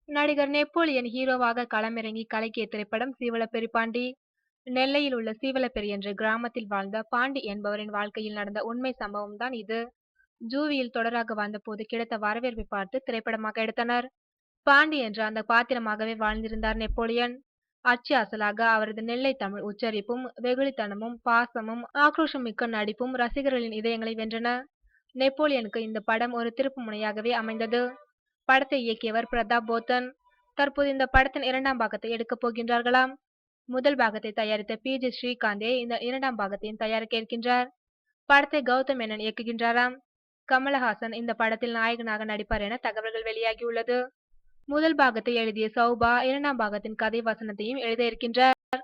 நடிகர் நெப்போலியன் ஹீரோவாக களமிறங்கி கலக்கிய திரைப்படம் சீவலப்பேரி பாண்டி. நெல்லையில் உள்ள சீவலப்பேரி என்ற கிராமத்தில் வாழ்ந்த பாண்டி என்பவரின் வாழ்க்கையில் நடந்த உண்மை சம்பவம் தான் இது. ஜூவியில் தொடராக வந்தபோது கிடைத்த வரவேற்பை பார்த்து திரைப்படமாக எடுத்தனர். பாண்டி என்ற அந்த பாத்திரமாகவே வாழ்ந்திருந்தார் நெப்போலியன். அச்சு அசலாக அவரது நெல்லை தமிழ் உச்சரிப்பும் வெகுளித்தனமும் பாசமும் ஆக்ரோஷம் மிக்க நடிப்பும் ரசிகர்களின் இதயங்களை வென்றன. நெப்போலியனுக்கு இந்த படம் ஒரு திருப்பு முனையாகவே அமைந்தது. படத்தை இயக்கியவர் பிரதாப் போத்தன். தற்போது இந்த படத்தின் இரண்டாம் பாகத்தை எடுக்கப் போகின்றார்களாம். முதல் பாகத்தை தயாரித்த பி.ஜி. ஸ்ரீகாந்தே இந்த இரண்டாம் பாகத்தையும் தயாரிக்க இருக்கின்றார். படத்தை கௌதம் மேனன் இயக்குகின்றாராம். கமலஹாசன் இந்த படத்தில் நாயகனாக நடிப்பார் என தகவல்கள் வெளியாகியுள்ளது. முதல் பாகத்தை எழுதிய சௌபா இரண்டாம் பாகத்தின் கதை வசனத்தையும் எழுத இருக்கின்றார்.